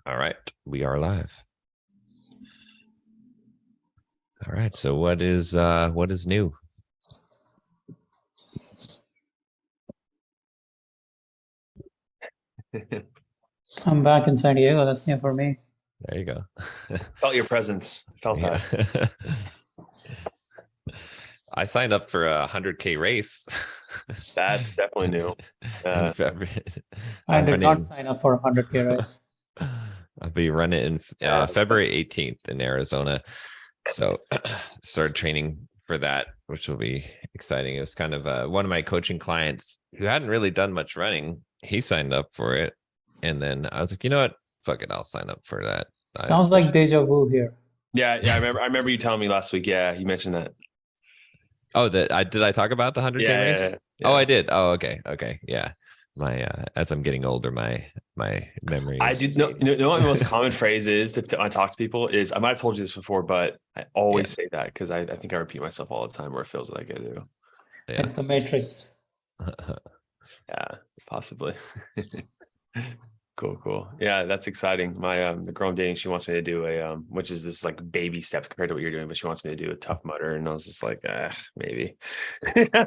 All right, we are live. All right, so what is new? I'm back in San Diego. That's new for me. There you go. Felt your presence. Felt that. I signed up for a 100K race. That's definitely new. In February. I did not sign up for a 100K race. I'll be running in February 18th in Arizona. So started training for that, which will be exciting. It was kind of one of my coaching clients who hadn't really done much running. He signed up for it. And then I was like, you know what? Fuck it. I'll sign up for that. Sounds like deja vu here. Yeah. I remember you telling me last week. Yeah, you mentioned that. Oh, did I talk about the 100K race? Yeah. Oh, I did. Oh, okay. Yeah. My as I'm getting older, my memory. I did know. You know what my most common phrase is when I talk to people is, I might have told you this before, but I always say that because I think I repeat myself all the time, where it feels like I do. Yeah. It's the Matrix. Yeah, possibly. Cool. Yeah, that's exciting. My the girl I'm dating, she wants me to do a which is this like baby steps compared to what you're doing, but she wants me to do a Tough Mudder, and I was just like, maybe.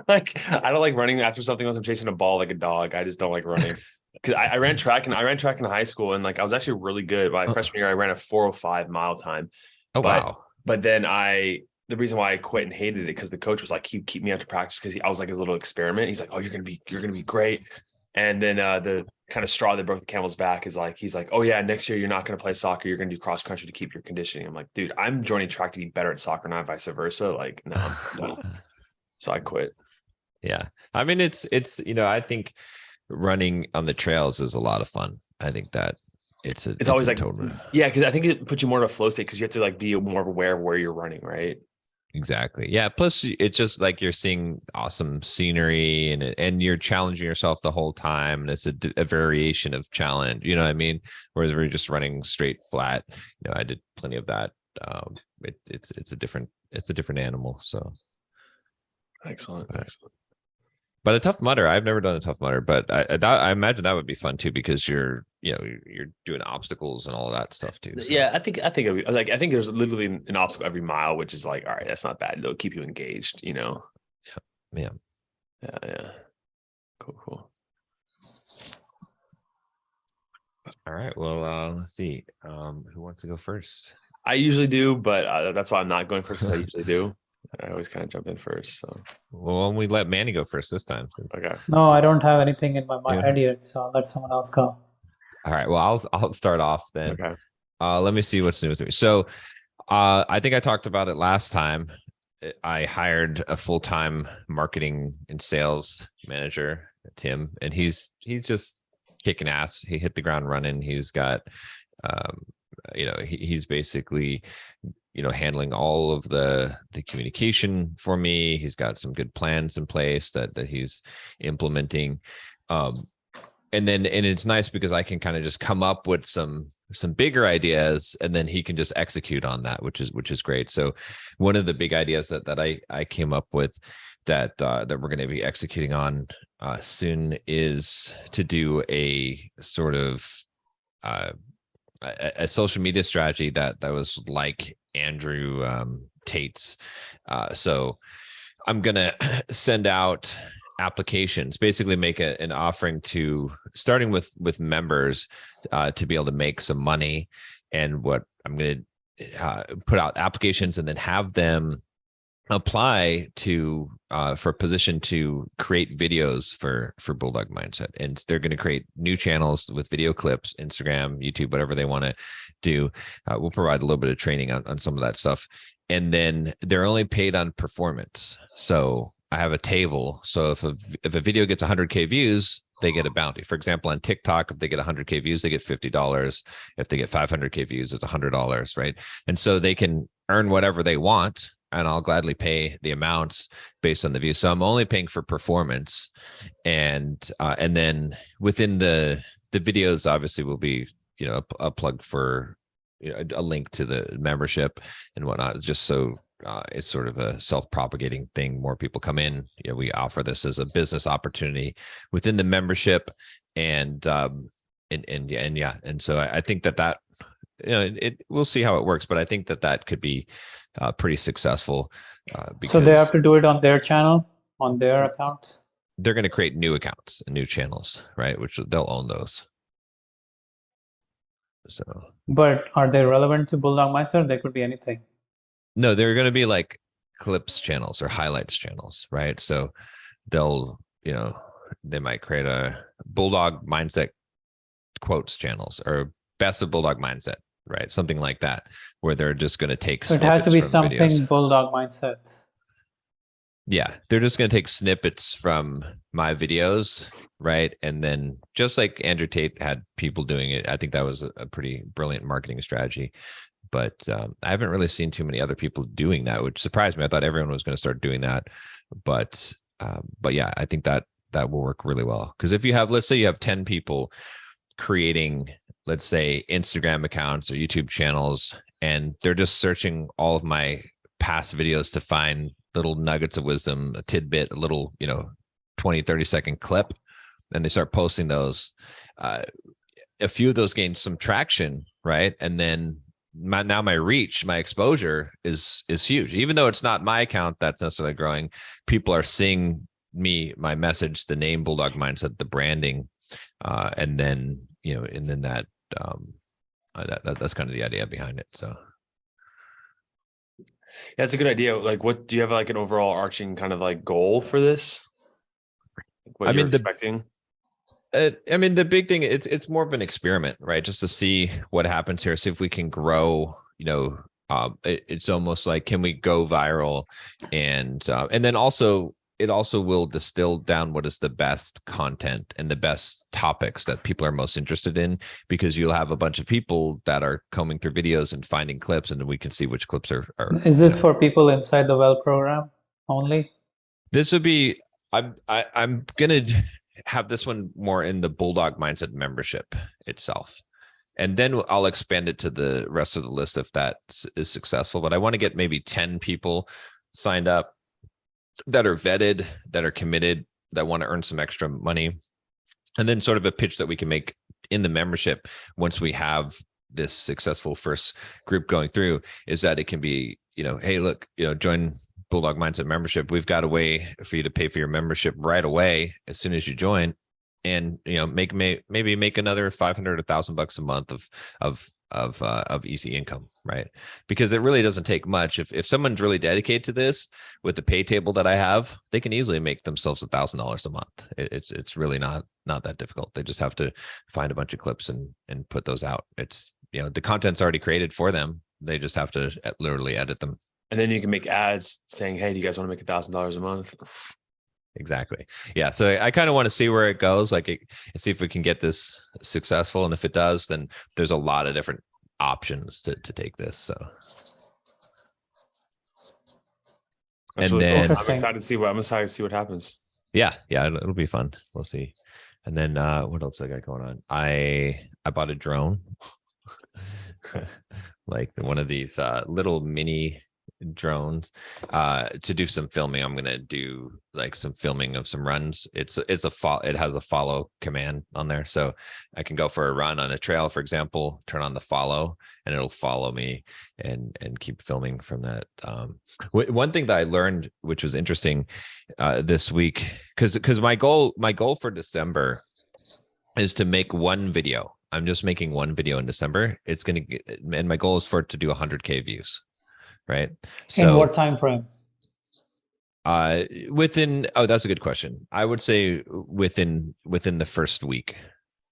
Like, I don't like running after something unless I'm chasing a ball like a dog. I just don't like running. Because I ran track in high school, and like I was actually really good. By freshman year, I ran a 4:05 mile time. Oh, wow. But then the reason why I quit and hated it, because the coach was like, he'd keep me after practice because I was like his little experiment. He's like, oh, you're gonna be great. And then the kind of straw that broke the camel's back is like, he's like, oh yeah, next year you're not going to play soccer. You're going to do cross country to keep your conditioning. I'm like, dude, I'm joining track to be better at soccer, not vice versa. Like, no. So I quit. Yeah. I mean, it's, I think running on the trails is a lot of fun. I think that it's always like, yeah, because I think it puts you more in a flow state because you have to like be more aware of where you're running, right? Exactly. Yeah. Plus, it's just like you're seeing awesome scenery and you're challenging yourself the whole time. And it's a variation of challenge. You know what I mean? Whereas we're just running straight flat. I did plenty of that. It's a different animal. So excellent. But a Tough Mudder, I've never done a Tough Mudder, but I imagine that would be fun too, because you're doing obstacles and all of that stuff too. So. Yeah, I think it'll be, like, I think there's literally an obstacle every mile, which is like, all right, that's not bad. It'll keep you engaged, Yeah. Cool. All right. Well, let's see. Who wants to go first? I usually do, but that's why I'm not going first, because I usually do. I always kind of jump in first. So, well, we let Manny go first this time. Okay. No, I don't have anything in my head yet, so I'll let someone else go. All right. Well, I'll start off then. Okay. Let me see what's new with me. So, I think I talked about it last time. I hired a full-time marketing and sales manager, Tim, and he's just kicking ass. He hit the ground running. He's got, he's basically, handling all of the communication for me. He's got some good plans in place that he's implementing. And it's nice because I can kind of just come up with some bigger ideas, and then he can just execute on that, which is great. So one of the big ideas that I came up with that we're going to be executing on soon is to do a sort of a social media strategy that was like Andrew Tate's. So I'm gonna send out applications, basically make an offering to starting with members to be able to make some money. And what I'm going to put out applications and then have them apply to for a position to create videos for Bulldog Mindset. And they're going to create new channels with video clips, Instagram, YouTube, whatever they want to do. We'll provide a little bit of training on some of that stuff. And then they're only paid on performance. So I have a table. So if a video gets 100K views, they get a bounty. For example, on TikTok, if they get 100K views, they get $50. If they get 500K views, it's $100, right? And so they can earn whatever they want, and I'll gladly pay the amounts based on the view. So I'm only paying for performance, and then within the videos, obviously, will be a plug for a link to the membership and whatnot, just so it's sort of a self-propagating thing. More people come in. We offer this as a business opportunity within the membership, and And so I think that we'll see how it works, but I think that could be pretty successful So they have because to do it on their channel, on their account. they're going to create new accounts and new channels, right? Which they'll own those. So, But are they relevant to Bulldog Mindset? They could be anything. no, they're going to be like clips channels or highlights channels, right? So they'll, they might create a Bulldog Mindset quotes channels or best of Bulldog Mindset, right? Something like that, where they're just going to take. So it has to be from something videos. Bulldog Mindset. Yeah, they're just going to take snippets from my videos, right? And then just like Andrew Tate had people doing it, I think that was a pretty brilliant marketing strategy. But I haven't really seen too many other people doing that, which surprised me. I thought everyone was going to start doing that, but yeah, I think that will work really well. Because if you have, let's say you have 10 people creating, let's say, Instagram accounts or YouTube channels, and they're just searching all of my past videos to find little nuggets of wisdom, a tidbit, a little 20-30 second clip, and they start posting those, a few of those gain some traction, right? And then my reach, my exposure is huge. Even though it's not my account that's necessarily growing, people are seeing my message, the name Bulldog Mindset, the branding, and then that's kind of the idea behind it. So that's a good idea. Like, what do you have like an overall arching kind of like goal for this? What you're expecting? The big thing, it's more of an experiment, right? Just to see what happens here, see if we can grow. It's almost like, can we go viral, and then also it also will distill down what is the best content and the best topics that people are most interested in, because you'll have a bunch of people that are combing through videos and finding clips, and we can see which clips are. Is this for people inside the Well program only? This would be. I'm gonna have this one more in the Bulldog Mindset membership itself, and then I'll expand it to the rest of the list if that is successful. But I want to get maybe 10 people signed up that are vetted, that are committed, that want to earn some extra money, and then sort of a pitch that we can make in the membership once we have this successful first group going through, is that it can be, hey, look, join Bulldog Mindset membership. We've got a way for you to pay for your membership right away as soon as you join, and maybe make another $500, $1,000 a month of easy income, right? Because it really doesn't take much. If someone's really dedicated to this, with the pay table that I have, they can easily make themselves $1,000 a month. It's really not that difficult. They just have to find a bunch of clips and put those out. It's the content's already created for them. They just have to literally edit them. And then you can make ads saying, hey, do you guys want to make $1,000 a month? Exactly. Yeah. So I kind of want to see where it goes, see if we can get this successful. And if it does, then there's a lot of different options to take this. So. That's and really then cool. I'm excited to see what happens. Yeah. It'll be fun. We'll see. And then what else I got going on? I bought a drone, like one of these little mini drones to do some filming. I'm gonna do like some filming of some runs. It has a follow command on there, so I can go for a run on a trail, for example, turn on the follow, and it'll follow me and keep filming from that. One thing that I learned, which was interesting this week, because my goal for December is to make one video. I'm just making one video in December. It's gonna get, and my goal is for it to do 100K views. Right. So in what time frame? That's a good question. I would say within the first week.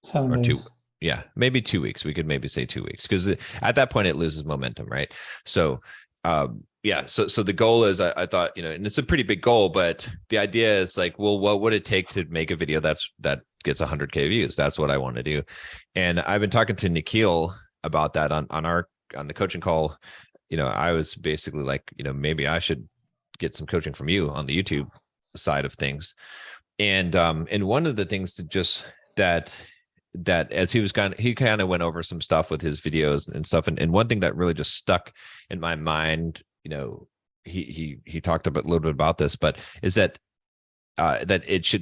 7 or days. 2. Yeah, maybe 2 weeks. We could maybe say 2 weeks, because at that point it loses momentum, right? So so the goal is, I thought, and it's a pretty big goal, but the idea is like, well, what would it take to make a video that gets 100K views? That's what I want to do. And I've been talking to Nikhil about that on the coaching call. I was basically like, maybe I should get some coaching from you on the YouTube side of things. And one of the things that as he kind of went over some stuff with his videos and stuff. And one thing that really just stuck in my mind, he talked about a little bit about this, but is that that it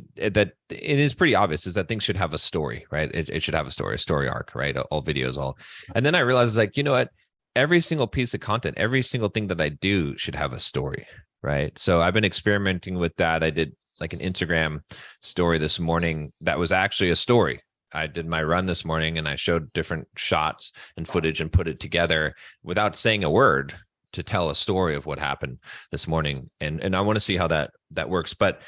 is pretty obvious is that things should have a story, right? It should have a story arc, right? All videos, and then I realized it's like, you know what? Every single piece of content, every single thing that I do should have a story, right? So I've been experimenting with that. I did like an Instagram story this morning that was actually a story. I did my run this morning and I showed different shots and footage and put it together without saying a word to tell a story of what happened this morning. And I want to see how that works. But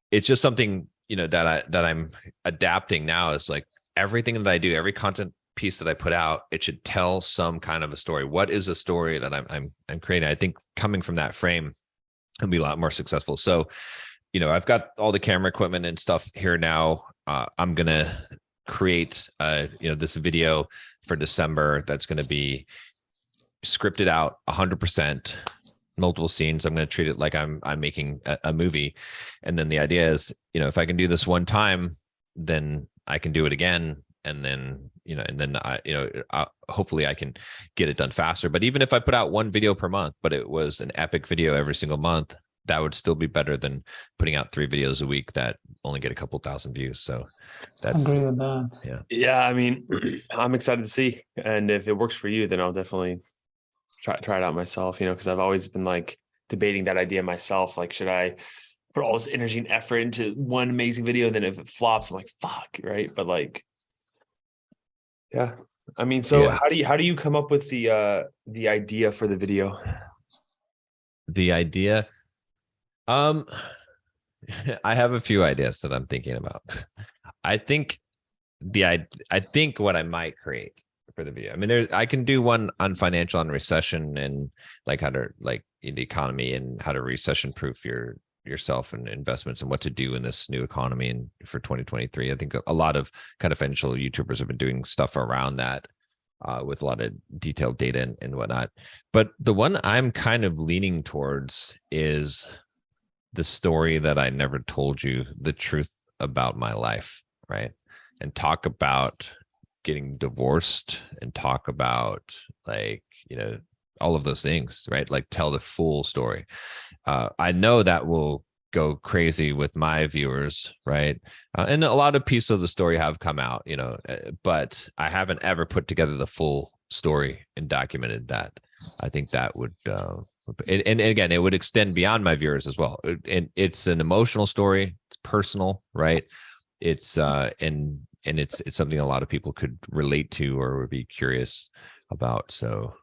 it's just something, you know, that I'm adapting now is like everything that I do, every content piece that I put out, it should tell some kind of a story. What is a story that I'm creating? I think coming from that frame will be a lot more successful. So, you know, I've got all the camera equipment and stuff here now. I'm gonna create you know, this video for December that's going to be scripted out 100%, multiple scenes. I'm going to treat it like I'm making a movie. And then the idea is, you know, if I can do this one time, then I can do it again. And then, you know, hopefully I can get it done faster. But even if I put out one video per month, but it was an epic video every single month, that would still be better than putting out 3 videos a week that only get a couple thousand views. So I agree with that. Yeah. I mean, I'm excited to see. And if it works for you, then I'll definitely try it out myself, you know, because I've always been like debating that idea myself. Like, should I put all this energy and effort into one amazing video? And then if it flops, I'm like, fuck, right? But like, yeah. I mean, so how do you come up with the idea for the video? The idea, I have a few ideas that I'm thinking about. I think what I might create for the video, I mean, I can do one on financial and recession and like how to, like, in the economy and how to recession proof yourself and investments and what to do in this new economy and for 2023. I think a lot of kind of financial YouTubers have been doing stuff around that with a lot of detailed data and whatnot. But the one I'm kind of leaning towards is the story that I never told you, the truth about my life, right? And talk about getting divorced and talk about, like, you know, all of those things, right? Like, tell the full story. I know that will go crazy with my viewers, right? And a lot of pieces of the story have come out, you know, but I haven't ever put together the full story and documented that. I think that would, and again, it would extend beyond my viewers as well. And it's an emotional story. It's personal, right? It's and it's something a lot of people could relate to or would be curious about. So,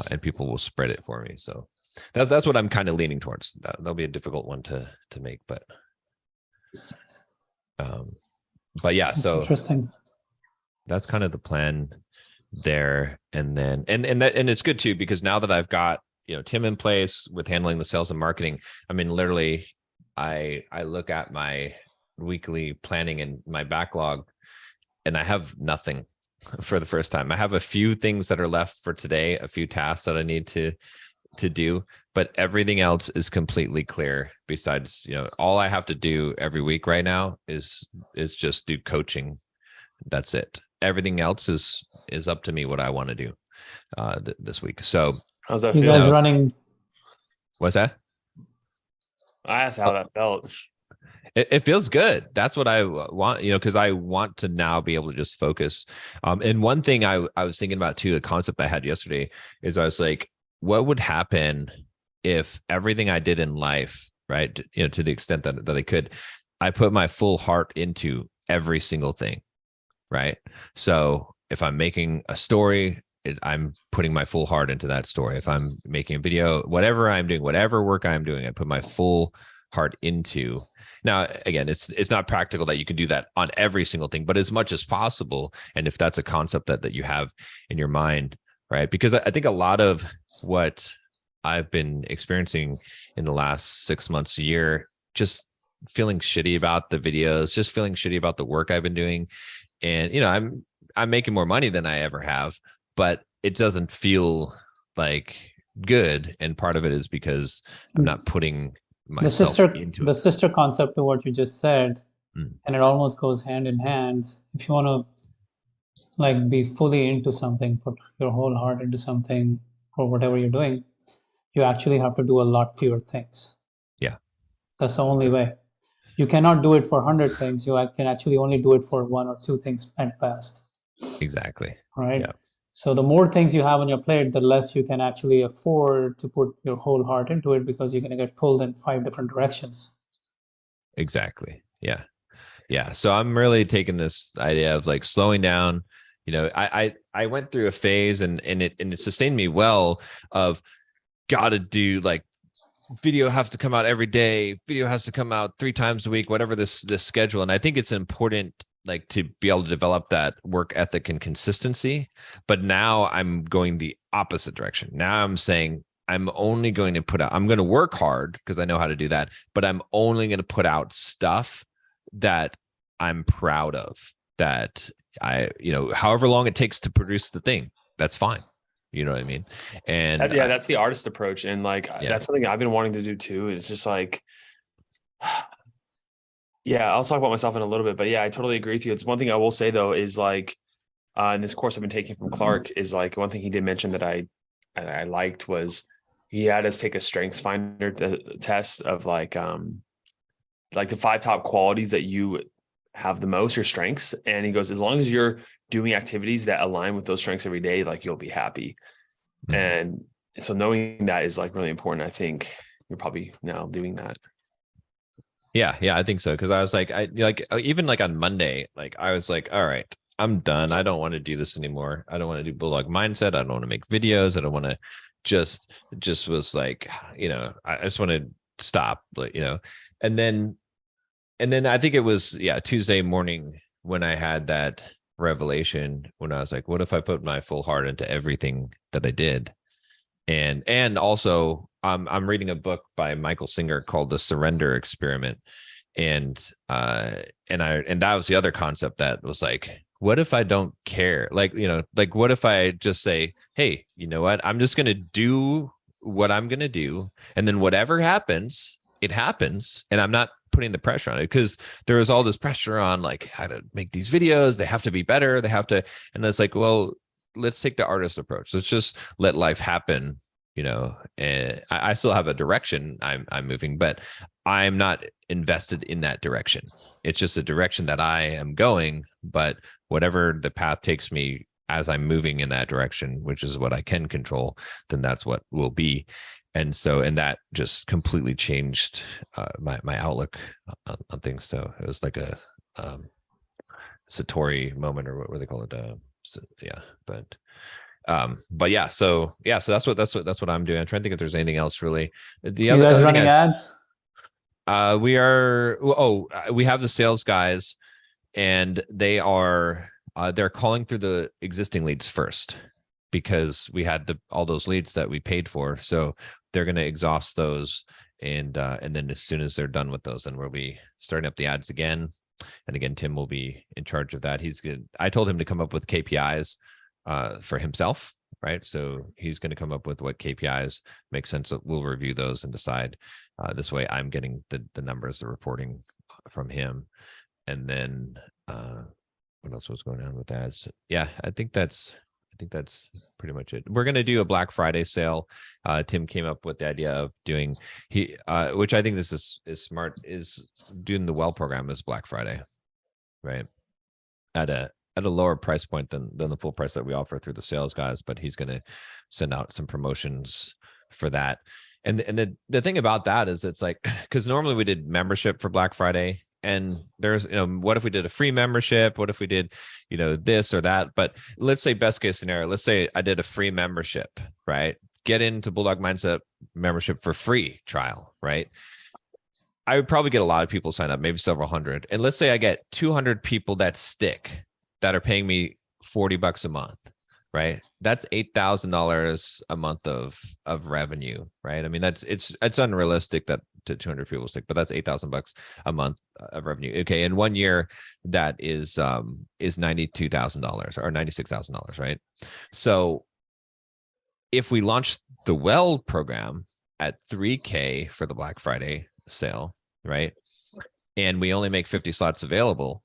and people will spread it for me. So that's what I'm kind of leaning towards. That'll be a difficult one to make, but yeah. That's so interesting. That's kind of the plan there. And then and it's good too, because now that I've got, you know, Tim in place with handling the sales and marketing, I mean, literally I look at my weekly planning and my backlog and I have nothing for the first time. I have a few things that are left for today, a few tasks that I need to do, but everything else is completely clear. Besides, you know, all I have to do every week right now is just do coaching. That's it. Everything else is up to me what I want to do this week. So how's that feel? You guys running? What's that? I asked how that felt. It feels good. That's what I want, you know, because I want to now be able to just focus. And one thing I was thinking about too, the concept I had yesterday is I was like, what would happen if everything I did in life, right, you know, to the extent that I could, I put my full heart into every single thing, right? So if I'm making a story, I'm putting my full heart into that story. If I'm making a video, whatever I'm doing, whatever work I'm doing, I put my full heart into. Now, again, it's not practical that you can do that on every single thing, but as much as possible. And if that's a concept that you have in your mind, right? Because I think a lot of what I've been experiencing in the last 6 months, a year, just feeling shitty about the videos, just feeling shitty about the work I've been doing. And, you know, I'm making more money than I ever have, but it doesn't feel like good. And part of it is because I'm not putting myself into the sister concept to what you just said, and it almost goes hand in hand. If you want to like be fully into something, put your whole heart into something or whatever you're doing, you actually have to do a lot fewer things. Yeah. That's the only way. You cannot do it for 100 things. You can actually only do it for 1 or 2 things at best. Exactly. Right. Yeah. So the more things you have on your plate, the less you can actually afford to put your whole heart into it, because you're going to get pulled in 5 different directions. Exactly. Yeah. Yeah. So I'm really taking this idea of like slowing down. You know, I went through a phase and it sustained me well of gotta do like video has to come out every day, video has to come out 3 times a week, whatever this schedule. And I think it's important like to be able to develop that work ethic and consistency. But now I'm going the opposite direction. Now I'm saying I'm only going to put out, I'm going to work hard because I know how to do that, but I'm only going to put out stuff that I'm proud of, that however long it takes to produce the thing, that's fine. You know what I mean? And that's the artist approach. And like, that's something I've been wanting to do too. It's just like, yeah, I'll talk about myself in a little bit, but yeah, I totally agree with you. It's one thing I will say though, is like, in this course I've been taking from Clark, is like one thing he did mention that I liked was he had us take a strengths finder test of like the 5 top qualities that you have the most, your strengths. And he goes, as long as you're doing activities that align with those strengths every day, like you'll be happy. Mm-hmm. And so knowing that is like really important. I think you're probably now doing that. Yeah, I think so. Cause I was like, even like on Monday, like I was like, all right, I'm done. I don't want to do this anymore. I don't want to do Bulldog Mindset. I don't want to make videos. I don't want to just was like, I just want to stop, and then I think it was, Tuesday morning when I had that revelation, when I was like, what if I put my full heart into everything that I did? And also I'm reading a book by Michael Singer called The Surrender Experiment. And that was the other concept that was like, what if I don't care? Like, what if I just say, hey, you know what? I'm just going to do what I'm going to do. And then whatever happens, it happens. And I'm not putting the pressure on it, because there was all this pressure on like how to make these videos. They have to be better. They have to. And it's like, well, let's take the artist approach. Let's just let life happen. And I still have a direction I'm moving, but I'm not invested in that direction. It's just a direction that I am going, but whatever the path takes me as I'm moving in that direction, which is what I can control, then that's what will be. And that just completely changed my outlook on things. So it was like a Satori moment, or what they call it. But yeah, so that's what I'm doing. I'm trying to think if there's anything else really. You guys running ads? We have the sales guys, and they are they're calling through the existing leads first, because we had all those leads that we paid for. So they're going to exhaust those, and then as soon as they're done with those, then we'll be starting up the ads again. And again, Tim will be in charge of that. He's good. I told him to come up with KPIs for himself, right? So he's going to come up with what KPIs make sense. We'll review those and decide. This way I'm getting the numbers, the reporting from him. And then what else was going on with ads? Yeah, I think that's pretty much it. We're going to do a Black Friday sale. Tim came up with the idea of doing, which I think this is smart, is doing the Well program as Black Friday, right? At a lower price point than the full price that we offer through the sales guys, but he's going to send out some promotions for that. And the thing about that is, it's like, because normally we did membership for Black Friday, and there's, what if we did a free membership? What if we did, this or that? But let's say best case scenario, let's say I did a free membership, right? Get into Bulldog Mindset membership for free trial, right? I would probably get a lot of people sign up, maybe several hundred. And let's say I get 200 people that stick, that are paying me $40 a month, right? That's $8,000 a month of revenue, right? I mean, it's unrealistic that to 200 people stick, but that's $8,000 a month of revenue. Okay, in 1 year, that is $92,000 or $96,000, right? So if we launch the Well program at $3,000 for the Black Friday sale, right? And we only make 50 slots available.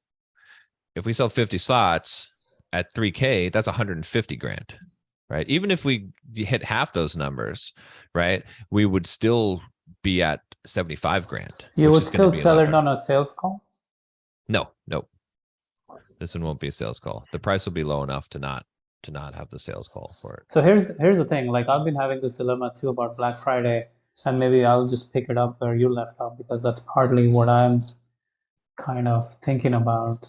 If we sell 50 slots at $3,000, that's $150,000, right? Even if we hit half those numbers, right, we would still be at 75 grand. You which would is gonna still be a sell lot it better. on a sales call? No. This one won't be a sales call. The price will be low enough to not have the sales call for it. So here's the thing. Like I've been having this dilemma too about Black Friday, and maybe I'll just pick it up where you left off because that's partly what I'm kind of thinking about.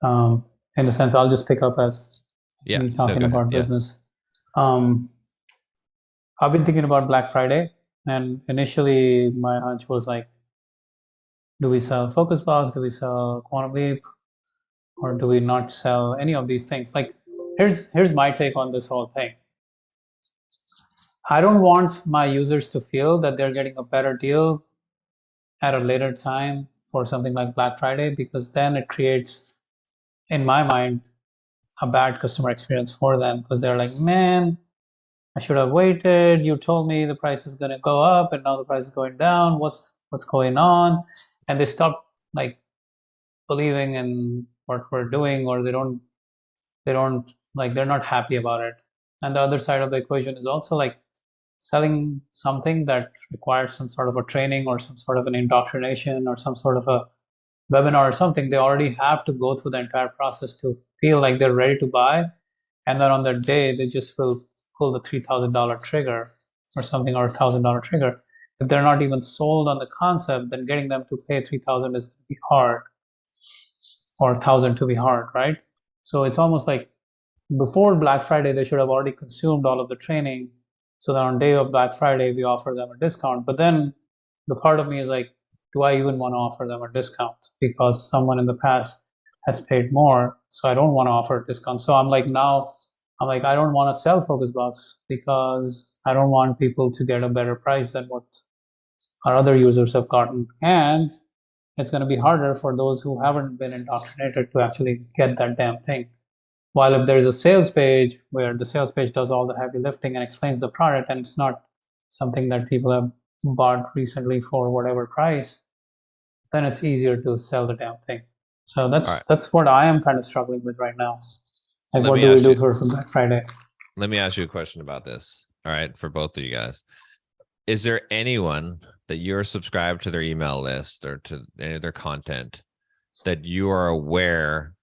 In the sense, I'll just pick up as Yeah. me No, talking go ahead. about Yeah. business. I've been thinking about Black Friday, and initially my hunch was like, do we sell Focus Box? Do we sell Quantum Leap? Or do we not sell any of these things? Like, here's my take on this whole thing. I don't want my users to feel that they're getting a better deal at a later time for something like Black Friday, because then it creates, in my mind, a bad customer experience for them, because they're like, man, I should have waited. You told me the price is going to go up and now the price is going down. What's going on? And they stop like believing in what we're doing, or they don't like, they're not happy about it. And the other side of the equation is also like selling something that requires some sort of a training or some sort of an indoctrination or some sort of a webinar or something. They already have to go through the entire process to feel like they're ready to buy, and then on that day they just will pull the $3,000 trigger or something, or $1,000 trigger. If they're not even sold on the concept, then getting them to pay 3,000 is going to be hard, or 1,000 to be hard, right? So it's almost like before Black Friday, they should have already consumed all of the training, so that on day of Black Friday, we offer them a discount. But then the part of me is like, do I even want to offer them a discount? Because someone in the past has paid more, so I don't want to offer a discount. So I'm like, I don't want to sell Focus Box because I don't want people to get a better price than what our other users have gotten. And it's going to be harder for those who haven't been indoctrinated to actually get that damn thing. While if there's a sales page where the sales page does all the heavy lifting and explains the product, and it's not something that people have bought recently for whatever price, then it's easier to sell the damn thing. So that's what I am kind of struggling with right now. Like, what do we do for Black Friday? Let me ask you a question about this. All right, for both of you guys. Is there anyone that you're subscribed to their email list or to any of their content that you are aware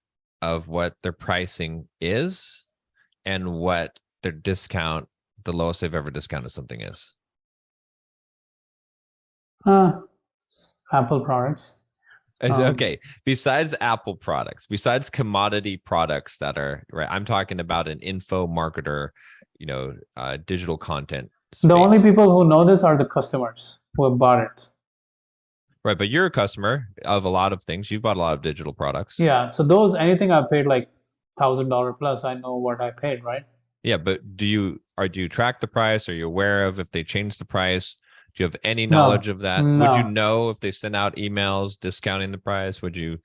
of what their pricing is and what their discount, the lowest they've ever discounted something is? Apple products. Okay, besides Apple products, besides commodity products that are right, I'm talking about an info marketer, digital content space. The only people who know this are the customers who have bought it. Right, but you're a customer of a lot of things. You've bought a lot of digital products. Yeah, so anything I paid like $1,000 plus, I know what I paid, right? Yeah, but do you track the price? Are you aware of if they change the price? Do you have any knowledge of that? No. Would you know if they send out emails discounting the price? Would you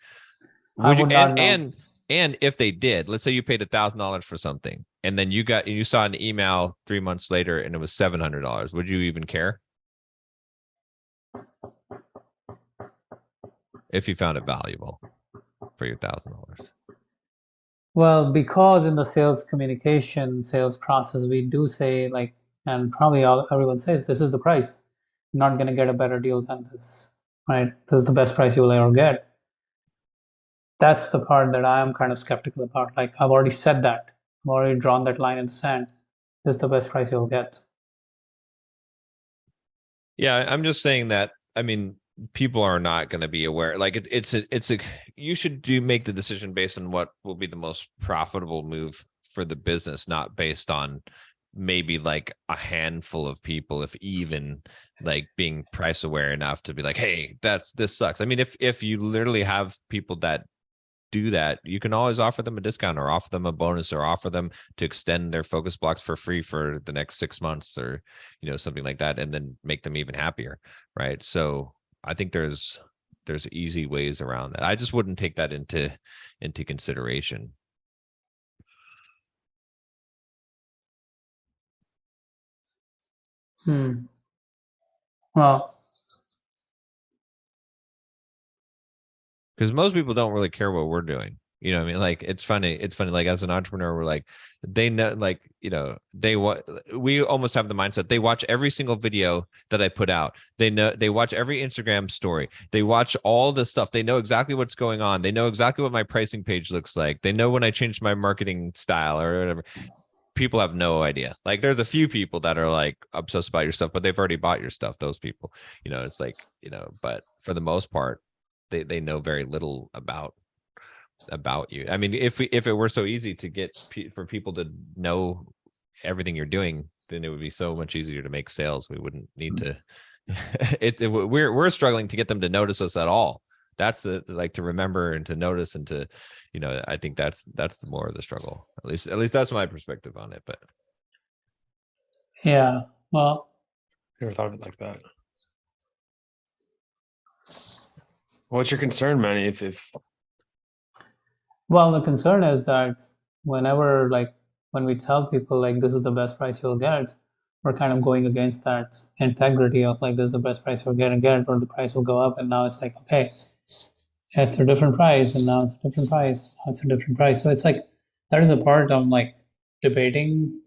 not know. And if they did, let's say you paid $1,000 for something and then you saw an email 3 months later and it was $700, would you even care? If you found it valuable for your $1,000. Well, because in the sales communication, sales process, we do say like, and probably everyone says, this is the price. You're not going to get a better deal than this, right? This is the best price you will ever get. That's the part that I am kind of skeptical about. Like, I've already said that. I've already drawn that line in the sand. This is the best price you'll get. Yeah, I'm just saying that, I mean, people are not going to be aware. Like you should make the decision based on what will be the most profitable move for the business, not based on maybe like a handful of people, if even, like being price aware enough to be like, hey, this sucks. I mean, if you literally have people that do that, you can always offer them a discount or offer them a bonus or offer them to extend their Focus Blocks for free for the next 6 months or something like that, and then make them even happier, right? So I think there's easy ways around that. I just wouldn't take that into consideration. Well, because most people don't really care what we're doing. You know what I mean? Like, it's funny. It's funny. Like, as an entrepreneur, we're like, they know, like, you know, we almost have the mindset. They watch every single video that I put out. They know, they watch every Instagram story. They watch all the stuff. They know exactly what's going on. They know exactly what my pricing page looks like. They know when I changed my marketing style or whatever. People have no idea. Like, there's a few people that are like obsessed about your stuff, but they've already bought your stuff. Those people, you know, it's like, you know, but for the most part, they know very little about you. I mean, if it were so easy to get for people to know everything you're doing, then it would be so much easier to make sales. We wouldn't need to. We're struggling to get them to notice us at all. That's like, to remember and to notice and to, you know, I think that's the more of the struggle. At least that's my perspective on it. But Yeah. Well, Never thought of it like that. What's your concern, Manny? If well, the concern is that whenever, like, when we tell people like this is the best price you'll get, we're kind of going against that integrity of like this is the best price you're gonna get, or the price will go up, and now it's like, okay, it's a different price, and now it's a different price, now it's a different price. So it's like that is a part I'm like debating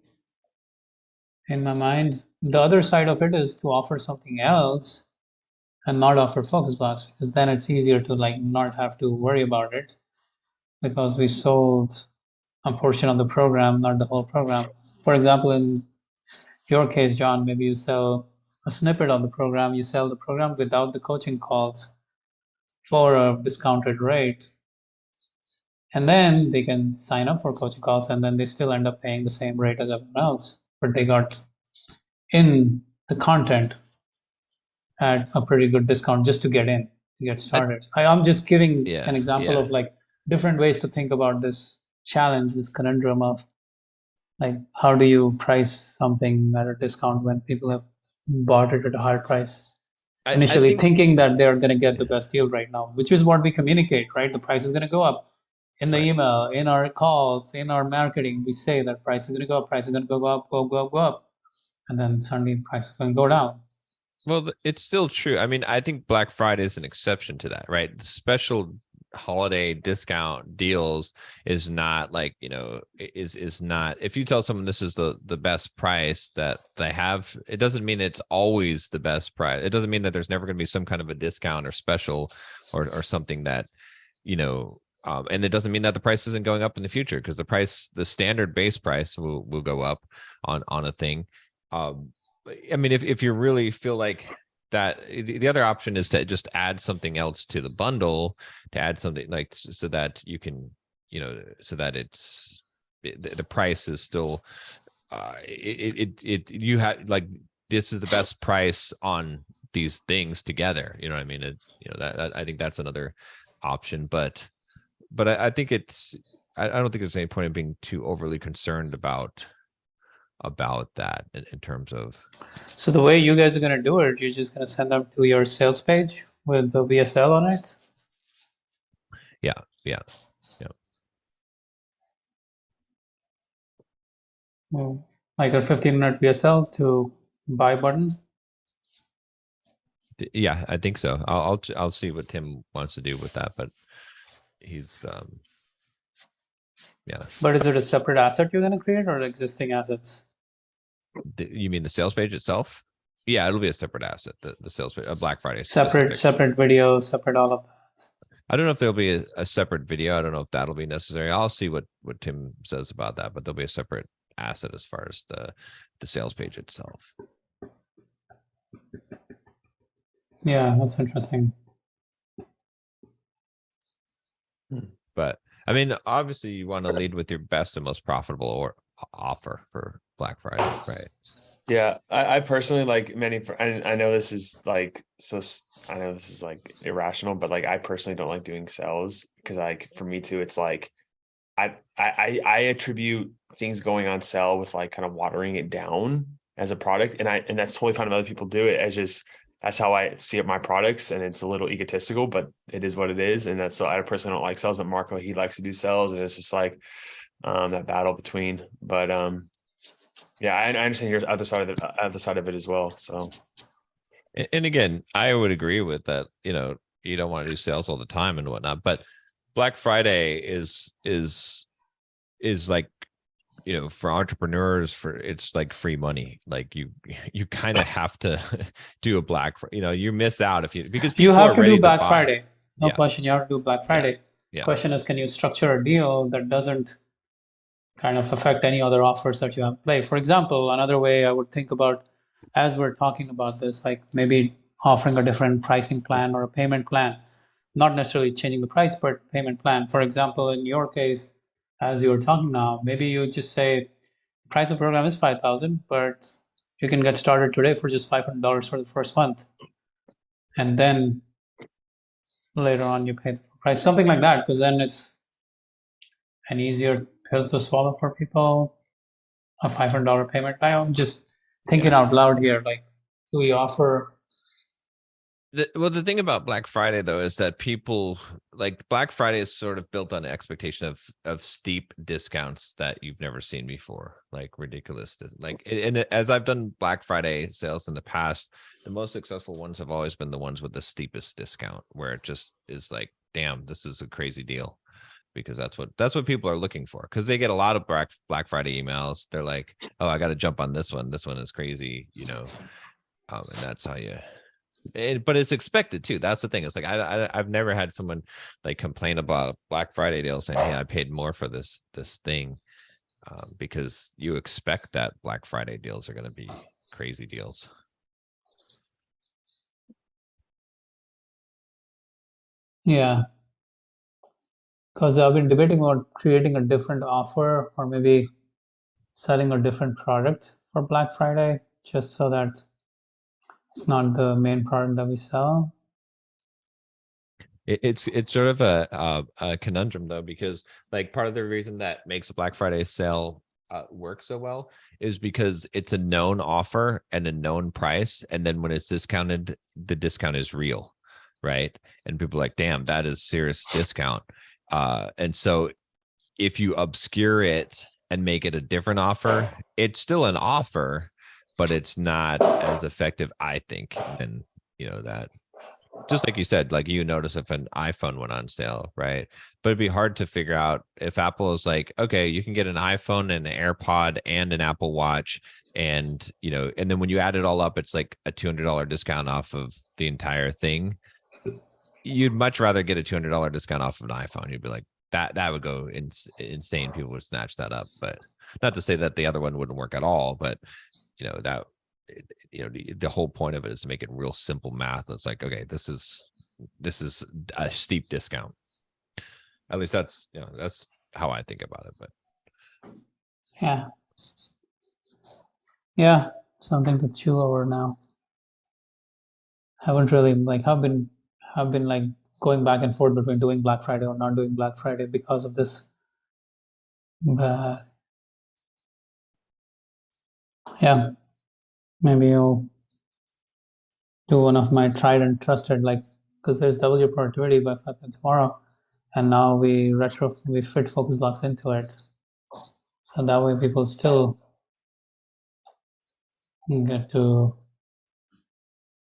in my mind. The other side of it is to offer something else and not offer focus blocks, because then it's easier to like not have to worry about it, because we sold a portion of the program, not the whole program. For example, in your case, John, maybe you sell a snippet of the program, you sell the program without the coaching calls for a discounted rate. And then they can sign up for coaching calls, and then they still end up paying the same rate as everyone else, but they got in the content at a pretty good discount just to get in, to get started. I'm just giving an example of like different ways to think about this challenge, this conundrum of like, how do you price something at a discount when people have bought it at a higher price? Initially thinking that they're going to get the best deal right now, which is what we communicate, right? The price is going to go up in the email, in our calls, in our marketing. We say that price is going to go up, price is going to go up, go up. And then suddenly price is going to go down. Well, it's still true. I mean, I think Black Friday is an exception to that, right? Special holiday discount deals is not like, you know, is not, if you tell someone this is the best price that they have, it doesn't mean it's always the best price. It doesn't mean that there's never going to be some kind of a discount or special or something that, you know, and it doesn't mean that the price isn't going up in the future, because the standard base price will go up on a thing. I mean, if you really feel like that, the other option is to just add something else to the bundle, to add something like, so that you can, you know, so that it's the price is still, you have like, this is the best price on these things together. You know what I mean? You know, that I think that's another option, but I think I don't think there's any point in being too overly concerned about that in terms of. So the way you guys are going to do it, you're just going to send them to your sales page with the VSL on it? Yeah. Well, like a 15-minute VSL to buy button? Yeah, I think so. I'll see what Tim wants to do with that, but he's yeah. But is it a separate asset you're going to create, or existing assets? You mean the sales page itself? Yeah, it'll be a separate asset. The sales page, a Black Friday separate video, separate all of that. I don't know if there'll be a separate video. I don't know if that'll be necessary. I'll see what Tim says about that, but there'll be a separate asset as far as the sales page itself. Yeah, that's interesting. But I mean, obviously you want to lead with your best and most profitable or offer for Black Friday, right? Yeah, I personally like many. I know this is like I know this is like irrational, but like I personally don't like doing sales, because like for me too, it's like I attribute things going on sale with like kind of watering it down as a product, and that's totally fine if other people do it. As just that's how I see it, my products, and it's a little egotistical, but it is what it is. And that's, so I personally don't like sales, but Marco, he likes to do sales, and it's just like that battle between. But yeah, I understand your other side of it as well. So, and again, I would agree with that. You know, you don't want to do sales all the time and whatnot, but Black Friday is like, for entrepreneurs, it's like free money. Like you kind of have to do a you miss out because You people have are to ready do to Black buy. Friday. No Yeah. question. You have to do Black Friday. Yeah. Question is, can you structure a deal that doesn't kind of affect any other offers that you have in play? For example, another way I would think about, as we're talking about this, like maybe offering a different pricing plan or a payment plan, not necessarily changing the price, but payment plan. For example, in your case, as you were talking now, maybe you just say the price of program is 5,000, but you can get started today for just $500 for the first month. And then later on you pay the price, something like that, because then it's an easier pill to swallow for people. A $500 payment. I'm just thinking out loud here. Like, do we offer? The thing about Black Friday though is that people like Black Friday is sort of built on the expectation of steep discounts that you've never seen before, like ridiculous. And as I've done Black Friday sales in the past, the most successful ones have always been the ones with the steepest discount, where it just is like, damn, this is a crazy deal, because that's what people are looking for, because they get a lot of Black Friday emails. They're like, oh, I got to jump on this one. This one is crazy, and that's how you. But it's expected too. That's the thing. It's like I've never had someone like complain about Black Friday deals saying, "Hey, I paid more for this thing," because you expect that Black Friday deals are going to be crazy deals. Yeah, because I've been debating about creating a different offer or maybe selling a different product for Black Friday, just so that it's not the main product that we sell. It's sort of a conundrum though, because like part of the reason that makes a Black Friday sale work so well is because it's a known offer and a known price, and then when it's discounted, the discount is real, right? And people are like, damn, that is serious discount. And so if you obscure it and make it a different offer, it's still an offer, but it's not as effective, I think, than that. Just like you said, like you notice if an iPhone went on sale, right? But it'd be hard to figure out if Apple is like, okay, you can get an iPhone and an AirPod and an Apple Watch, and and then when you add it all up, it's like a $200 discount off of the entire thing. You'd much rather get a $200 discount off of an iPhone. You'd be like, that would go insane. People would snatch that up. But not to say that the other one wouldn't work at all, but that the whole point of it is to make it real simple math. It's like, okay, this is a steep discount. At least that's how I think about it. But yeah, something to chew over now. Haven't really have been like going back and forth between doing Black Friday or not doing Black Friday because of this. Yeah, maybe I'll do one of my tried and trusted, like, because there's double your productivity by 5 p.m. tomorrow, and now we fit focus blocks into it, so that way people still get to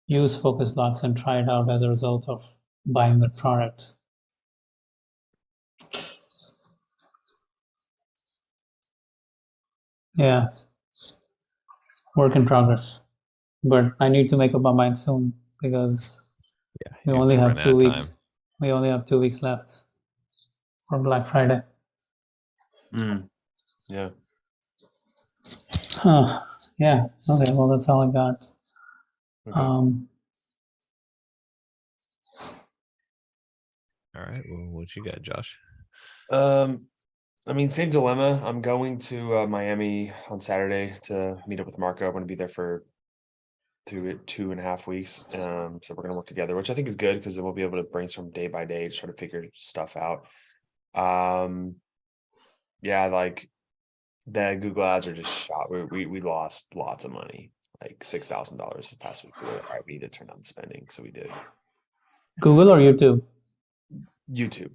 use focus blocks and try it out as a result of buying the product. Yeah, work in progress, but I need to make up my mind soon, because we only have 2 weeks. We only have 2 weeks left for Black Friday. Yeah. Yeah. Okay. Well, that's all I got. Okay. All right. Well, what you got, Josh? I mean, same dilemma. I'm going to Miami on Saturday to meet up with Marco. I'm going to be there for 2.5 weeks. So we're going to work together, which I think is good, because then we'll be able to brainstorm day by day to try to figure stuff out. Yeah, like the Google ads are just shot. We lost lots of money, like $6,000 this past week. So we're like, all right, we need to turn down the spending. So we did. Google or YouTube? YouTube.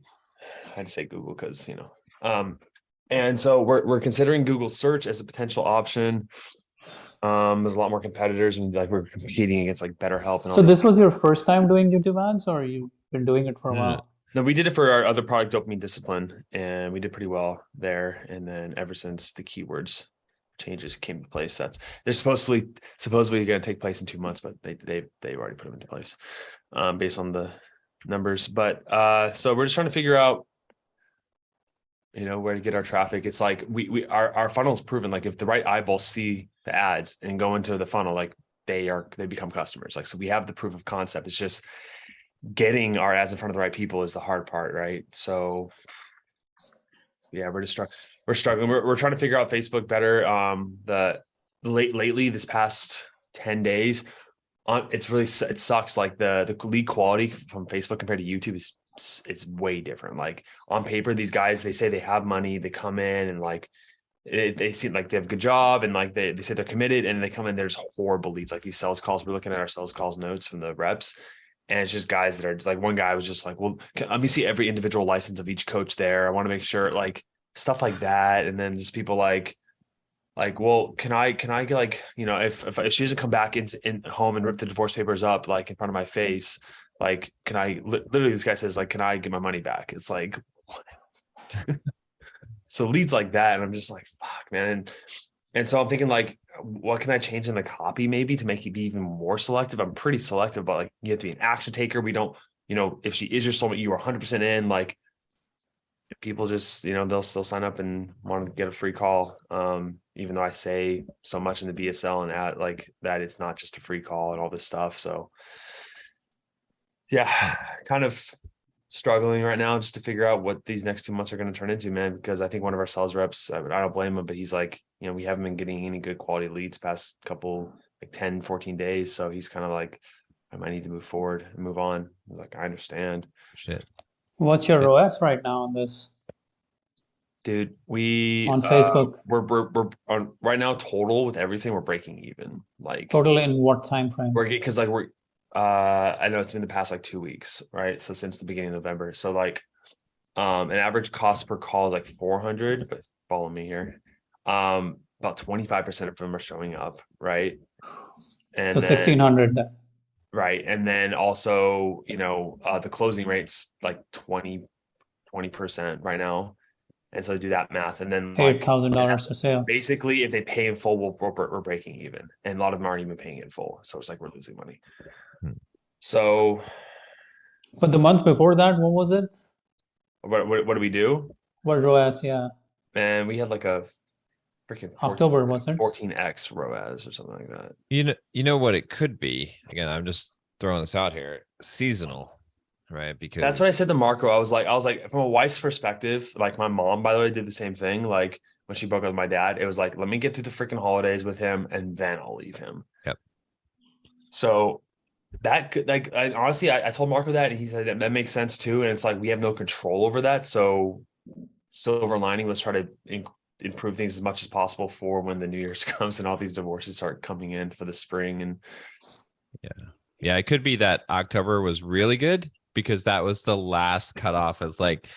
I'd say Google because, and so we're considering Google search as a potential option. There's a lot more competitors, and like we're competing against like BetterHelp. And so this was your first time doing YouTube ads, or you've been doing it for a while? No, we did it for our other product, Dopamine Discipline, and we did pretty well there. And then ever since the keywords changes came into place, they're supposedly going to take place in 2 months, but they've already put them into place based on the numbers. But so we're just trying to figure out, where to get our traffic. It's like our funnel is proven. Like if the right eyeballs see the ads and go into the funnel, like they become customers. Like, so we have the proof of concept. It's just getting our ads in front of the right people is the hard part, right? So yeah, we're struggling. We're trying to figure out Facebook better. Lately, this past 10 days, it sucks. Like the lead quality from Facebook compared to YouTube it's way different. Like on paper, these guys, they say they have money, they come in and like they seem like they have a good job and like they say they're committed, and they come in, there's horrible leads. Like these sales calls, we're looking at our sales calls notes from the reps, and it's just guys that are just like, one guy was just like, well, let me see every individual license of each coach there. I want to make sure, like stuff like that. And then just people like, well, can I get like, if she doesn't come back in home and rip the divorce papers up, like in front of my face, like, can I literally, this guy says like, can I get my money back? It's like, what? So leads like that. And I'm just like, fuck, man. And so I'm thinking like, what can I change in the copy maybe to make it be even more selective? I'm pretty selective, but like you have to be an action taker. We don't, if she is your soulmate, you are 100% in. Like if people just, they'll still sign up and want to get a free call. Even though I say so much in the VSL and at like that, it's not just a free call and all this stuff. So yeah, kind of struggling right now just to figure out what these next 2 months are going to turn into, man, because I think one of our sales reps, I don't blame him, but he's like, we haven't been getting any good quality leads past couple, like 10, 14 days. So he's kind of like, I might need to move forward and move on. I was like, I understand. Shit. What's your ROAS right now on this? Dude, we on Facebook, we're on right now total with everything, we're breaking even. Like total in what time frame? because like I know it's been the past like 2 weeks, right? So since the beginning of November. So like an average cost per call is like 400, but follow me here. About 25% of them are showing up, right? And so 1,600 then. Right. And then also, the closing rate's like 20% right now. And so do that math, and then $8,000 per sale. Basically, if they pay in full, we're breaking even, and a lot of them aren't even paying in full. So it's like we're losing money. So, but the month before that, what was it? What do we do? What ROAS? Yeah, and we had like a freaking October, was it 14x ROAS or something like that? You know what it could be. Again, I'm just throwing this out here. Seasonal. Right, because that's what I said to Marco. I was like, from a wife's perspective, like my mom, by the way, did the same thing. Like when she broke up with my dad, it was like, let me get through the freaking holidays with him, and then I'll leave him. Yep. So that could, like, I told Marco that, and he said that makes sense too. And it's like we have no control over that. So silver lining, let's try to improve things as much as possible for when the New Year's comes and all these divorces start coming in for the spring. And yeah, it could be that October was really good, because that was the last cutoff. As like,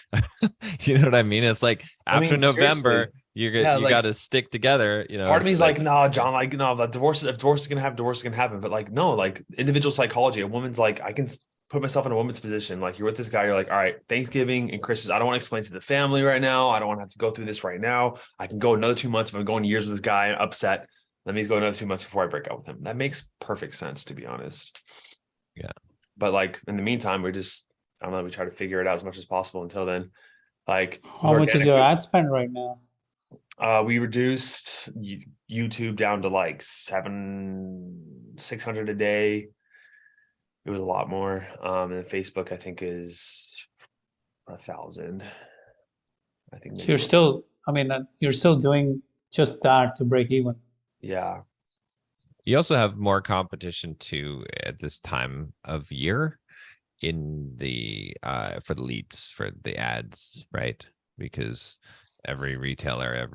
you know what I mean? It's like after November, you got to stick together. Part of me is like, no, John, like, no, the divorce is gonna happen. Divorce is gonna happen. But like, no, like individual psychology. A woman's like, I can put myself in a woman's position. Like you're with this guy, you're like, all right, Thanksgiving and Christmas, I don't want to explain to the family right now. I don't want to have to go through this right now. I can go another 2 months. If I'm going years with this guy and upset, let me go another 2 months before I break up with him. That makes perfect sense, to be honest. Yeah. But like in the meantime, we try to figure it out as much as possible until then. Like, how much is your ad spend right now? We reduced YouTube down to like 600 a day. It was a lot more. And Facebook, I think, is 1,000. I think. So you're still doing just that to break even. Yeah. You also have more competition too at this time of year in the for the leads, for the ads, right? Because every retailer,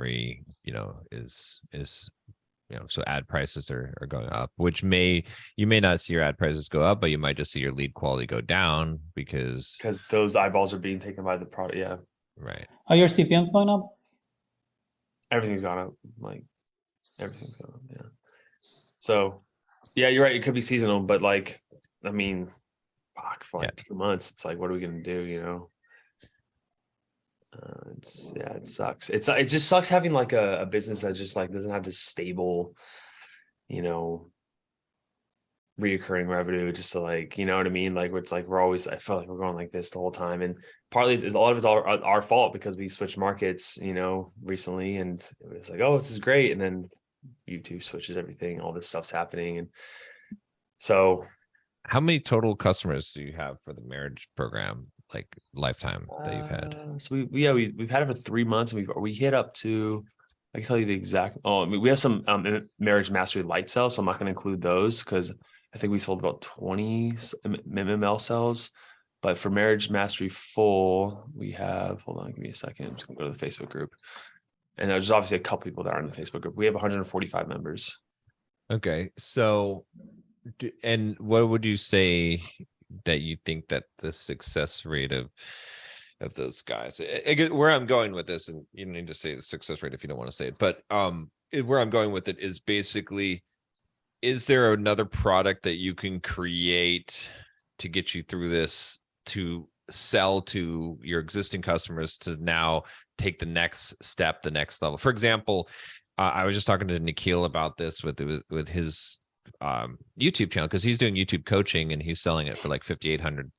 is so ad prices are going up, which you may not see your ad prices go up, but you might just see your lead quality go down because those eyeballs are being taken by the product. Yeah. Right. Are your CPMs going up? Everything's gone up. Like everything's gone up. Yeah. So yeah, you're right. It could be seasonal, but like, I mean, fuck, for like 2 months. It's like, what are we gonna do? It sucks. It just sucks having like a business that just like doesn't have this stable, reoccurring revenue, just to like, you know what I mean? Like it's like I feel like we're going like this the whole time. And partly a lot of it's our fault because we switched markets, recently, and it was like, oh, this is great. And then YouTube switches everything, all this stuff's happening. And so how many total customers do you have for the marriage program, like lifetime that you've had? So we've had it for 3 months, and we hit up to, I can tell you the exact. Oh, I mean, we have some marriage mastery light cells, so I'm not going to include those because I think we sold about 20 MML cells. But for marriage mastery full, we have. Hold on, give me a second. I'm just going to go to the Facebook group, and there's obviously a couple people that are in the Facebook group. We have 145 members. Okay, so, and what would you say that you think that the success rate of those guys, where I'm going with this, and you don't need to say the success rate if you don't want to say it, but where I'm going with it is basically, is there another product that you can create to get you through this, to sell to your existing customers to now take the next step, the next level? For example, I was just talking to Nikhil about this with his YouTube channel, because he's doing YouTube coaching and he's selling it for like $5,800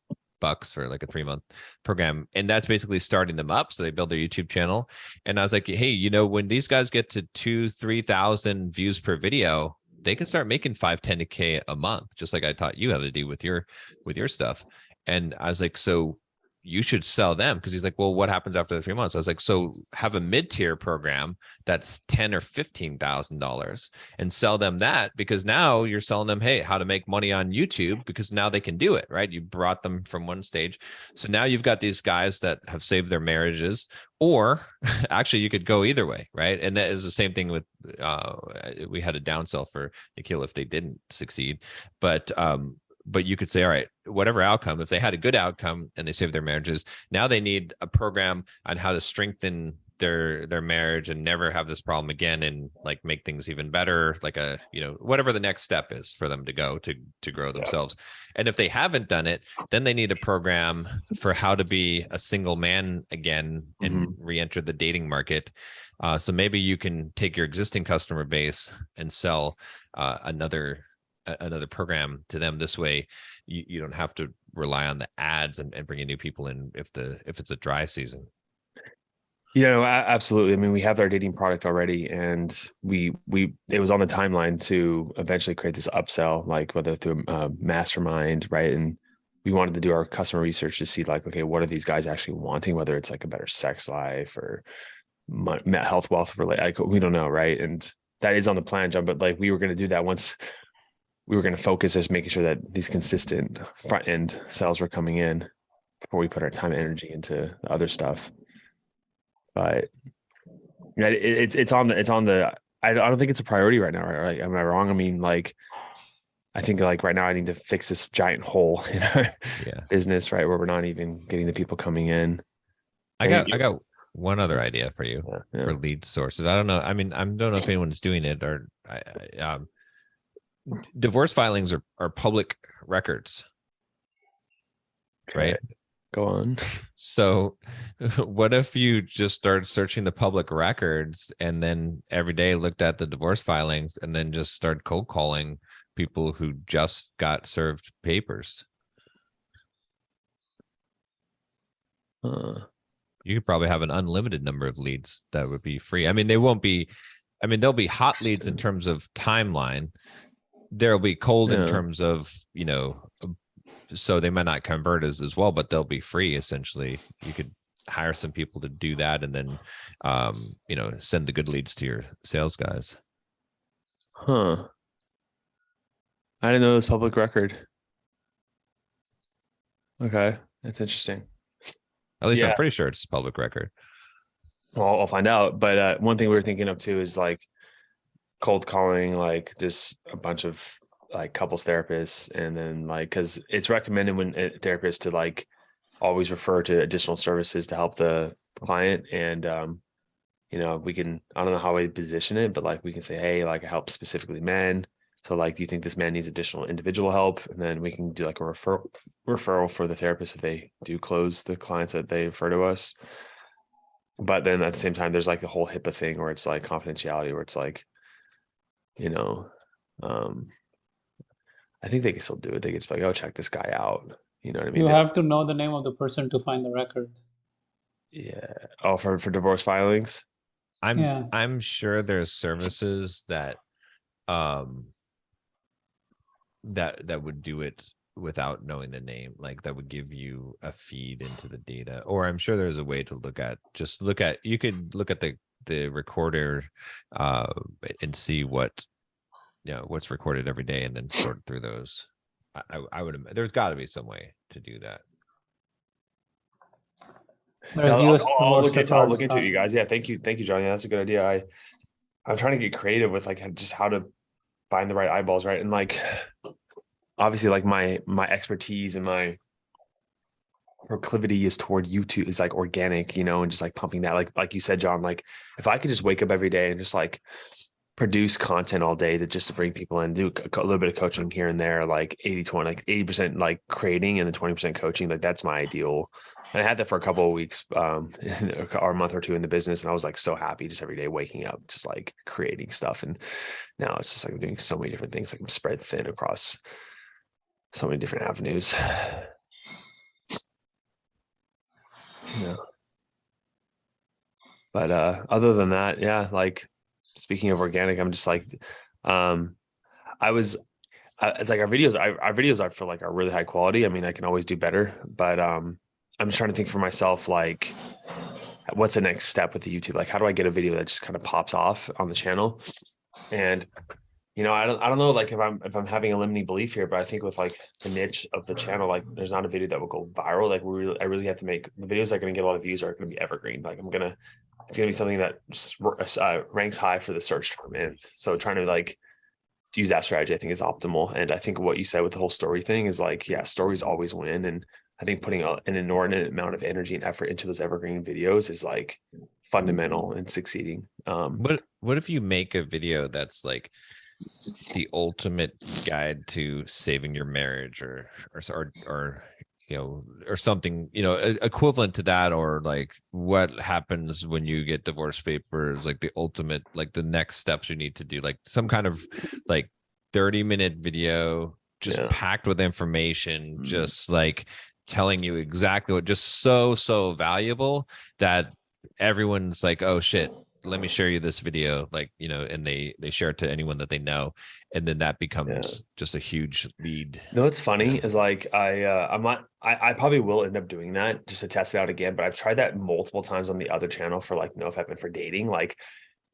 for like a 3-month program, and that's basically starting them up so they build their YouTube channel. And I was like, hey, when these guys get to 2,000-3,000 views per video, they can start making 5-10K a month, just like I taught you how to do with your stuff. And I was like, so you should sell them. Because he's like, well, what happens after the 3 months? I was like, so have a mid-tier program that's $10,000 or $15,000 and sell them that, because now you're selling them, hey, how to make money on YouTube, because now they can do it, right? You brought them from one stage. So now you've got these guys that have saved their marriages, or actually you could go either way, right? And that is the same thing with, we had a downsell for Nikhil if they didn't succeed. But you could say, all right, whatever outcome, if they had a good outcome and they saved their marriages, now they need a program on how to strengthen their marriage and never have this problem again, and like make things even better, like whatever the next step is for them to go to grow themselves. And if they haven't done it, then they need a program for how to be a single man again and re-enter the dating market. So maybe you can take your existing customer base and sell another program to them. This way you don't have to rely on the ads and bringing new people in if it's a dry season. Absolutely. I mean, we have our dating product already, and it was on the timeline to eventually create this upsell, like whether through a mastermind, right? And we wanted to do our customer research to see like, okay, what are these guys actually wanting, whether it's like a better sex life or health, wealth related, like, we don't know, right? And that is on the plan, John, but like we were going to do that once we were going to focus as making sure that these consistent front end sales were coming in before we put our time and energy into the other stuff. But it's on the I don't think it's a priority right now, right? Am I wrong? I mean, like, I think like right now I need to fix this giant hole in our business, right, where we're not even getting the people coming in. I got one other idea for you for lead sources. I don't know. I mean, I don't know if anyone's doing it, or divorce filings are public records, right? Go on. So what if you just started searching the public records and then every day looked at the divorce filings and then just started cold calling people who just got served papers? You could probably have an unlimited number of leads that would be free. I mean, they'll be hot leads in terms of timeline. There'll be cold in terms of, so they might not convert as well, but they'll be free. Essentially, you could hire some people to do that, and then, send the good leads to your sales guys. I didn't know it was public record. Okay, that's interesting. At least I'm pretty sure it's public record. Well, I'll find out. But one thing we were thinking of too is like cold calling, like just a bunch of like couples therapists, and then like, because it's recommended when a therapist to like always refer to additional services to help the client. And we can, I don't know how we position it, but like we can say, hey, like I help specifically men, So like, do you think this man needs additional individual help? And then we can do like a referral for the therapist if they do close the clients that they refer to us. But then at the same time, there's like the whole HIPAA thing where it's like confidentiality, where it's like, you know, I think they can still do it. They can just be like, oh, check this guy out. You know what I mean? You have to know the name of the person to find the record. Yeah. Oh, for divorce filings. Yeah. I'm sure there's services that that would do it without knowing the name, like that would give you a feed into the data. Or I'm sure there's a way to you could look at the recorder and see what, you know, what's recorded every day and then sort through those. I would there's got to be some way to do that. There's I'll look into it, you guys. Yeah, thank you, John. Yeah, that's a good idea. I'm trying to get creative with like just how to find the right eyeballs, right? And like, obviously, like my expertise and my proclivity is toward YouTube, is like organic, you know, and just like pumping that, like you said, John. Like, if I could just wake up every day and just like produce content all day to bring people in, do a little bit of coaching here and there, like 80-20, like 80% like creating and then 20% coaching, like that's my ideal. And I had that for a couple of weeks, or a month or two in the business. And I was like so happy just every day waking up, just like creating stuff. And now it's just like I'm doing so many different things. Like I'm spread thin across so many different avenues. Yeah. But other than that, yeah, like speaking of organic, I'm just like, it's like our videos I feel like are really high quality. I mean, I can always do better, but I'm just trying to think for myself, like, what's the next step with the YouTube? Like, how do I get a video that just kind of pops off on the channel? And, you know, I don't know, like if I'm having a limiting belief here, but I think with like the niche of the channel, like there's not a video that will go viral. Like I really have to make the videos that are going to get a lot of views are going to be evergreen. Like it's going to be something that just, ranks high for the search term. And so trying to like use that strategy, I think is optimal. And I think what you said with the whole story thing is like, yeah, stories always win. And I think putting an inordinate amount of energy and effort into those evergreen videos is like fundamental in succeeding. What if you make a video that's like the ultimate guide to saving your marriage or you know, or something, you know, equivalent to that, or like what happens when you get divorce papers, like the ultimate, like the next steps you need to do, like some kind of like 30-minute video just packed with information, just like telling you exactly what, just so valuable that everyone's like, oh shit, let me share you this video, like, you know, and they share it to anyone that they know, and then that becomes just a huge lead. No, it's funny is like I probably will end up doing that just to test it out again, but I've tried that multiple times on the other channel for like NoFap and for dating, like,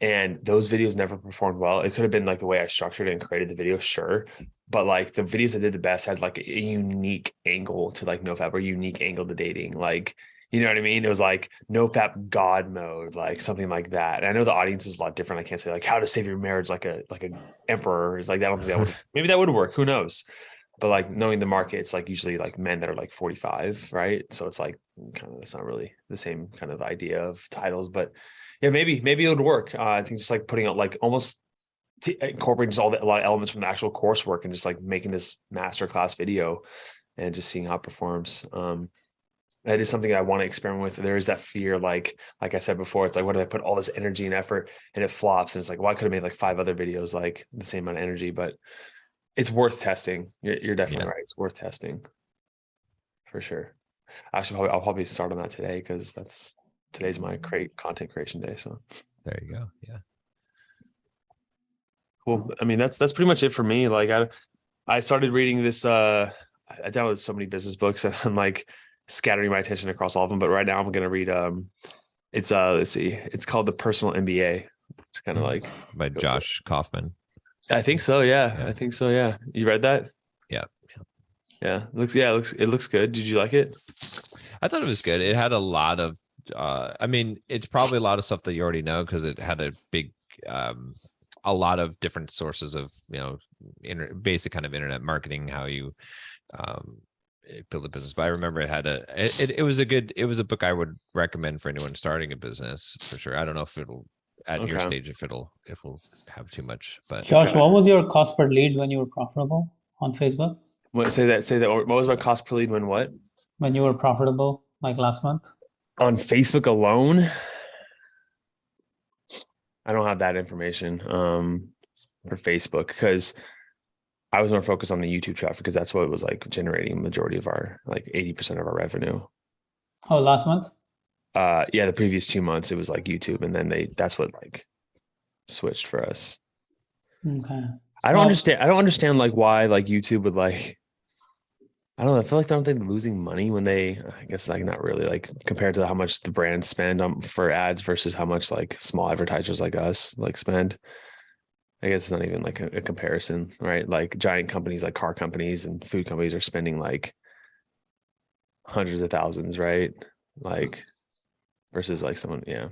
and those videos never performed well. It could have been like the way I structured it and created the video, sure, but like the videos that did the best had like a unique angle to like NoFap or unique angle to dating, like, you know what I mean? It was like NoFap God mode, like something like that. And I know the audience is a lot different. I can't say like how to save your marriage like a emperor is like that. I don't think that would, maybe that would work. Who knows? But like knowing the market, it's like usually like men that are like 45, right? So it's like kind of, it's not really the same kind of idea of titles, but yeah, maybe it would work. I think just like putting out like almost incorporating just a lot of elements from the actual coursework and just like making this masterclass video and just seeing how it performs. That is something I want to experiment with. There is that fear, like I said before, it's like, what did I put all this energy and effort and it flops? And it's like, well, I could have made like 5 other videos, like the same amount of energy, but it's worth testing. You're definitely right. It's worth testing for sure. Actually, I'll probably start on that today because today's my content creation day. So there you go. Yeah. Cool. I mean, that's pretty much it for me. Like I started reading this, I downloaded so many business books and I'm like scattering my attention across all of them. But right now I'm going to read, it's let's see, it's called The Personal MBA. It's kind of like by Josh Kaufman. I think so. Yeah. I think so. Yeah. You read that? Yeah. Yeah. It looks good. Did you like it? I thought it was good. It had a lot of, I mean, it's probably a lot of stuff that you already know because it had a big, a lot of different sources of, you know, basic kind of internet marketing, how you build a business. But I remember it had it was a book I would recommend for anyone starting a business for sure. I don't know if it'll at your Okay. stage if we'll have too much. But Josh, what was your cost per lead when you were profitable on Facebook? What say that? What was my cost per lead when what? When you were profitable, like last month? On Facebook alone? I don't have that information for Facebook because I was more focused on the YouTube traffic because that's what was like generating majority of our like 80% of our revenue. Oh, last month? Yeah, the previous 2 months it was like YouTube, and then that's what like switched for us. Okay. I don't Well- understand. I don't understand like why like YouTube would like. I don't know. I feel like they're losing money when they. I guess like not really like compared to how much the brands spend for ads versus how much like small advertisers like us like spend. I guess it's not even like a comparison, right? Like giant companies like car companies and food companies are spending like hundreds of thousands, right? Like versus like someone, yeah.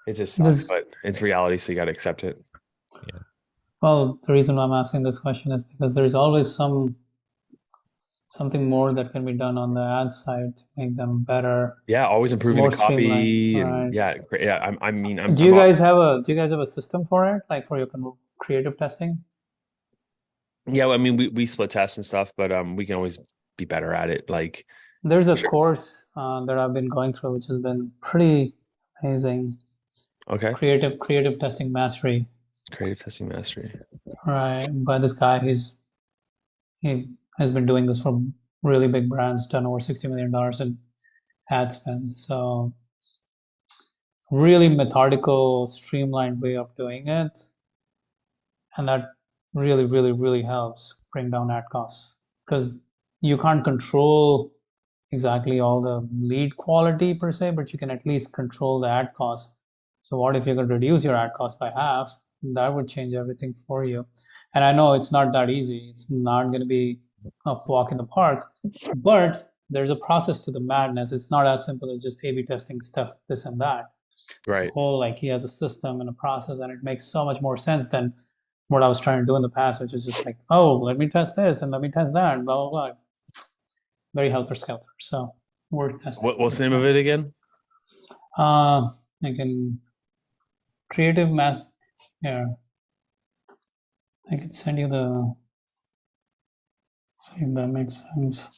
It just sucks, but it's reality, so you got to accept it. Well, the reason why I'm asking this question is because there's always something more that can be done on the ad side to make them better. Yeah, always improving More the copy, streamlined, and right. yeah, great. Yeah. I mean, I'm. Do you guys have a system for it, like for your creative testing? Yeah, well, I mean, we split tests and stuff, but we can always be better at it. Like, There's a Sure. course that I've been going through, which has been pretty amazing. okay, Creative testing mastery, creative testing mastery. right? By this guy, he has been doing this for really big brands, done over $60 million in ad spend. So really methodical, streamlined way of doing it. And that really, really, really helps bring down ad costs because you can't control exactly all the lead quality per se, but you can at least control the ad cost. So what if you could reduce your ad cost by half? That would change everything for you. And I know it's not that easy. It's not going to be a walk in the park, but there's a process to the madness. It's not as simple as just A/B testing stuff, this and that. Right. It's a whole, like, he has a system and a process, and it makes so much more sense than what I was trying to do in the past, which is just like, oh, let me test this and let me test that, blah, blah, blah. Very helter-skelter. So worth testing. What's the name of it again? I can creative mass. Yeah, I can send you the. See if that makes sense.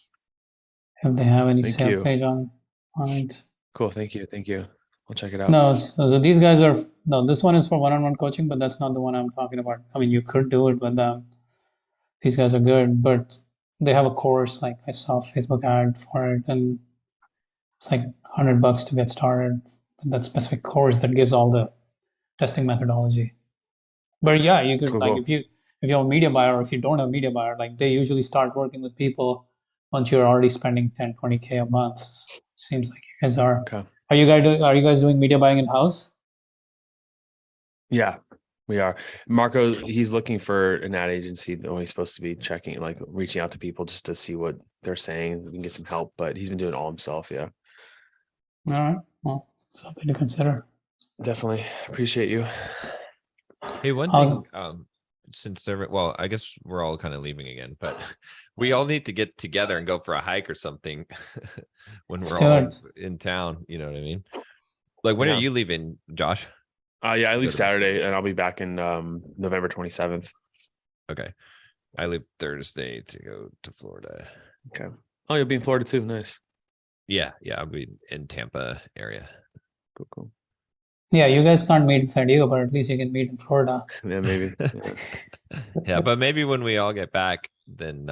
If they have any Thank sales you. page on it. Cool. Thank you. Thank you. I'll check it out. No, so these guys are no. This one is for one-on-one coaching, but that's not the one I'm talking about. I mean, you could do it with them. These guys are good, but they have a course. Like I saw a Facebook ad for it, and it's like $100 to get started. That specific course that gives all the testing methodology. But yeah, you could Cool, like cool. if you have a media buyer, or if you don't have a media buyer, like they usually start working with people once you're already spending 10, 20K a month. Seems like you guys are. Okay. Are you guys doing media buying in house? Yeah, we are. Marco, he's looking for an ad agency. Only supposed to be checking, like reaching out to people just to see what they're saying. We can get some help, but he's been doing it all himself. Yeah, All right. Well, something to consider. definitely appreciate you. hey, one thing, since well, I guess we're all kind of leaving again, but we all need to get together and go for a hike or something when we're all in town. You know what I mean? Like, when Yeah. are you leaving, Josh? Yeah, I leave Good. Saturday and I'll be back in November 27th. Okay, I leave Thursday to go to Florida. Okay. Oh, you'll be in Florida too. Nice. Yeah, I'll be in Tampa area. Cool. Yeah, you guys can't meet in San Diego, but at least you can meet in Florida. Yeah, maybe. Yeah. Yeah, but maybe when we all get back, then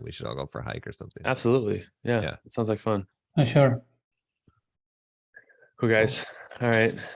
we should all go for a hike or something. Absolutely. Yeah. Yeah. It sounds like fun. Sure. Cool, guys. All right.